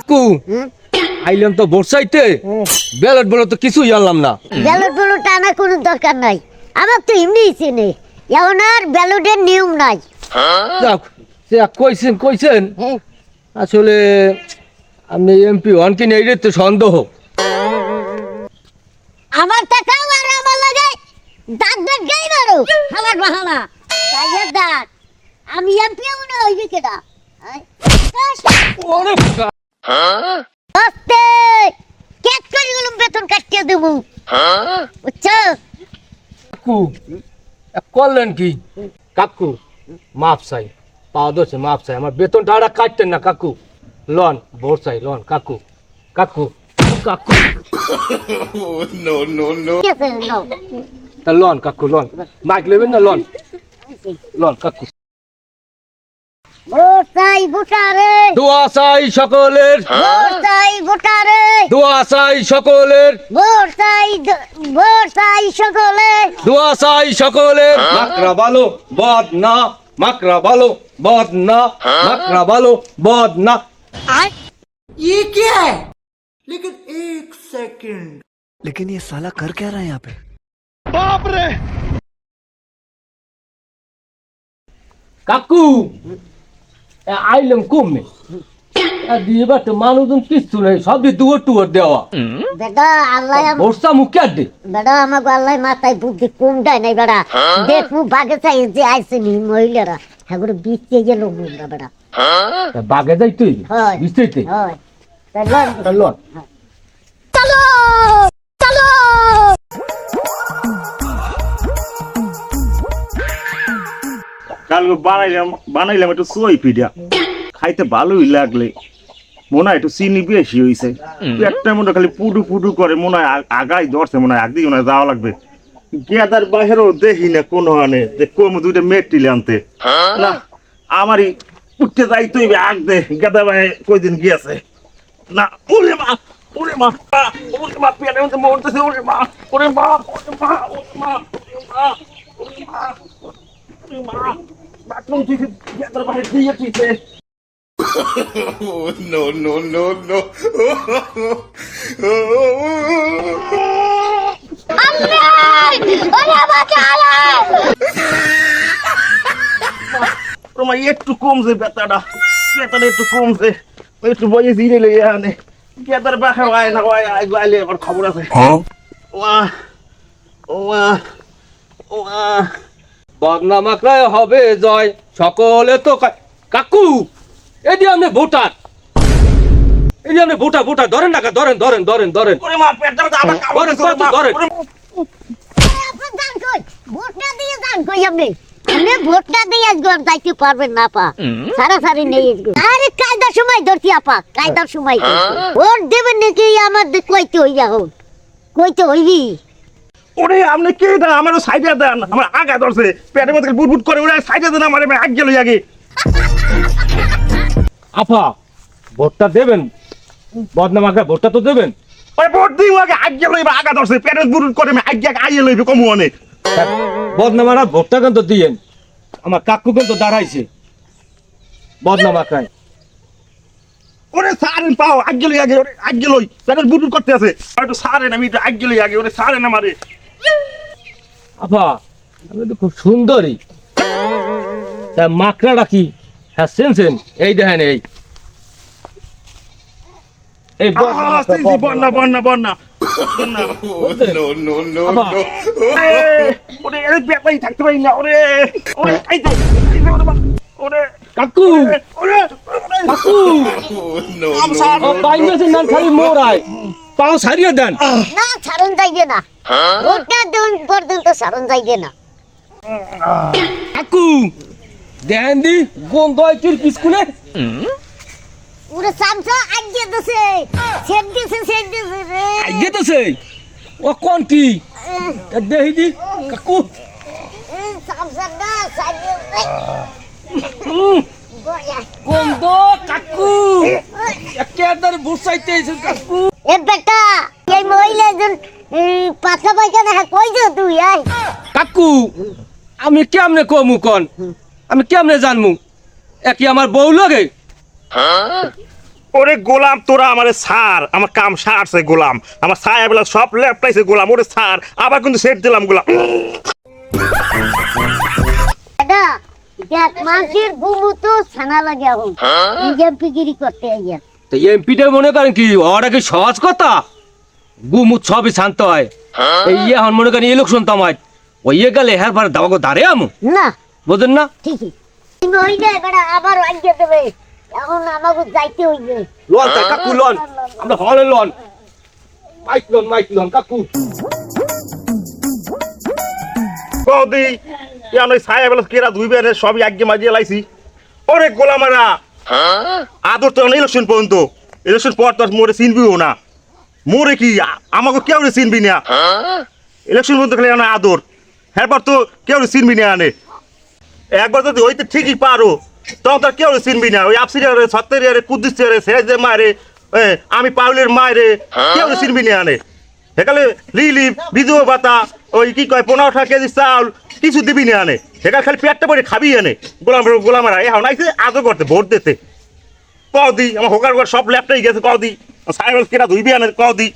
কাকু আইলাম তো বর্ষাইতে ব্যালট বলো তো কিছুই আনলাম না। ব্যালট ব্যালট আনার কোনো দরকার নাই, আমার তো এমনিই চেনে, এখন আর ব্যালটের নিয়ম নাই। যাক সে কইছেন কইছেন আসলে আপনি এমপি হন কি নেই রে তো সন্দেহ। আমার টাকাও আর আমার লাগে দাঁত দাঁত গাই মারো আমার বাহানা কাজের দাঁত। আমি এমপিও না হইবে কেডা ওরে আস্তে কেট করে গেলাম, বেতন কাটিয়ে দেবো বুঝছো। কাকু করলেন কি? কাকু মাপ চাই, পাওয়া দোছে মাপ চাই, আমার বেতন টাকা কাটতেন না কাকু। লন ভোট চাই লন কাকু কাকু কাকু ঠিক আছে, নাও। তা লন কাকু লন, মাইক নেবেন না? লন লন কাকু। ভোট চাই ভোটারে, দোয়া চাই সকলের, ভোট চাই ভোটারে, দোয়া চাই সকলের, ভোট চাই ভোট চাই সকলে। দোয়া চাই সকলের। মাকড়া ভালো বদ না, মাকড়া ভালো বদ না, মাকড়া ভালো বদ না। ये क्या है? लेकिन एक सेकंड, लेकिन ये साला कर क्या रहा है यहाँ पे? কাকু আইলাম কমে দিবার তো মানুষজন কিছু নেই, সবই দুয়ার টুয়ার দেওয়া। বেটা আল্লাহ বর্ষা মুখে আড্ডে বেটা আমাকে আল্লাহ মাথায় বুদ্ধি কম দেয় নাই বেটা। দেখবো বাগে চাই যে আইসে নি মহিলারা হ্যাঁ বিচে গেল মুখরা বেটা। বাগে যাই তুই হয় বুঝতে হয় তা লন লন চলো চলো। কালকে বানাইলাম একটু সোই পিঠা, খাইতে ভালোই লাগলে, মনে হয় একটু চিনি বেশি হয়েছে, একটা মনে হয় খালি পুটু পুটু করে, মনে হয় আগাই ধরছে, মনে হয় একদিকে মনে হয় যাওয়া লাগবে। গেদার বাহিরও দেখি না কোনো হানে কম দুইটা মেট্রিল আনতে না, আমারই উঠতে যাইতেই আগ দে গেদা ভাই কয়দিন গিয়েছে না। ওরে মা ওরে মা ওরে মা পেলে মরতেছে, ওরে মা ওরে মা ওরে মা ওরে মা ওরে মা ওরে মা বাথরুম থেকে গেদার বাইরে দিয়ে দিতে। no. তোমার একটু কমছে ব্যথাটা, ব্যথাটা একটু কমছে, একটু বয়ে জিরে লেগে আনে ব্যথার বাসা হয় না, আইলে আবার খবর আছে। ওয়া ওয়া ওয়া বদনা মাকড়ায় হবে জয়, সকলে তো কাকু এদি আপনি ভোটার, এদি আপনি ভোটার ভোটার ধরেন না, ধরেন ধরেন ধরেন ধরেন ওরে মা পেটটা আবার ধরেন ধরেন। আপনার দান কই ভোটটা দিয়ে দান কই আপনি আপনি ভোটটা দিয়ে আজকে যাইতে পারবেন না পা সারা সারি নেই আজকে। আরে কায়দার সময় ধরছি আপা, কায়দার সময় ভোট দেবেন নাকি আমার কইতে হইয়া হোক কইতে হইবি। ওরে আপনি কে দেন আমার সাইডে দেন, আমার আগা ধরছে পেটের মধ্যে বুটবুট করে, ওরে সাইডে দেন আমার আগ গেল আগে। আপা ভোটটা দেবেন, বদনা মাকড়া ভোটটা তো দেবেন। ওরে ভোট দিই আগে আগ গেল, আগা ধরছে পেটের বুটবুট করে, আমি আগে আইয়ে লইবে কমু অনেক। বদনা মারা ভোটটা কিন্তু দিয়েন, আমার কাকু কিন্তু দাঁড়াইছে বদনা মাকড়ায়। ওরে সারেন পাও আগ গেল আগে, ওরে আগ গেলই পেটের বুটবুট করতে আছে, একটু সারেন, আমি একটু আগ গেল আগে, ওরে সারেন আমারে। আপা আপনি তো খুব সুন্দরী, তা মাকড়াটা কি হ্যাঁ সেনসেন এই দেখেন এই এই বন্যা বন্যা বন্যা আপা, ওরে এর পেপাই থাকতে পারি না, ওরে ওরে এই যে ওরে কাকু ওরে কাকু ও বাইমেছে না খালি মোরাই পাও সারিয়ে দেন। না ছাড়ন যাইবে না, ভোটটা দেন পর্যন্ত ছাড়ন যাইবে না। কাকু দেন দি গন্ধ আইছির পিছকুনে ওরে সামসা আগে দছে সেট দিছে রে আইগে তো সেই ও কোন কি দেহি দি কাকু সামসা না সাইডে গন্ধ কাকু একেদার বুসাইতে আইছেন কাকু। এ বেটা এই মহিলা জন পাতা পায়খানা কই যা তুই আই কাকু আমি কেমনে কমু কোন, আমি কেমনে জানমু একই আমার বউ লগে ওরে গোলাম তোরা আমারে ছাড়, আমার কাম সারছে গোলাম, আমার ছায়া বেলা সব ল্যাপটাইছে গোলাম, ওরে ছাড়, আবার কিন্তু সেট দিলাম গোলাম। দাদা দেখ মাছের গুমু তো ছানা লাগে এখন এমপিগিরি করতে আইয়া তো এমপিটা মনে করেন কি ওরা কি সহজ কথা? গুমুত সবই শান্ত হয়। এই এখন মনে করেন ইলেকশন তামাই ওই গেলে হ্যাঁ পরে দাবাকে দাঁড়ে আমু, না বুঝেন না? ঠিকই তুমি হইলে বেটা আবার আইয়া দেবে, এখন আমাকে যাইতে হইবে। লন তাই কাকু লন, আমরা হলে লন, মাইক লন কাকু। কদি ইয়ান ওই ছায়া বেলা কেরা ধুইবে রে, সবই আগে মাজিয়ে লাইছি। ওরে গোলামারা আদর তো ইলেকশন পর্যন্ত, ইলেকশন পর তো আর মোরে চিনবিও না, মোরে কি আমাকে কেউ চিনবি না, ইলেকশন পর্যন্ত খালি আনে আদর, হ্যাঁ তো কেউ চিনবি না আনে। একবার যদি হইতে ঠিকই পারো তখন তার কেউ চিনবি না, ওই আপসিরিয়ারে ছত্তরিয়ারে কুদ্দিসিয়ারে সেজে মারে, আমি পাউলের মায়েরে কেউ চিনবি না আনে। সেখানে রিলিফ বিধবা ভাতা ওই কি কয় 15 কেজি চাউল কিছু দিবি না আনে, সেখানে খালি পেটটা পরে খাবি আনে। গোলামারা এখন আইছে আদর করতে ভোট দিতে। কদি আমার হোকার সব ল্যাপটাই গেছে, কদি সাইকেল কেনা ধুইবি আনে, কদি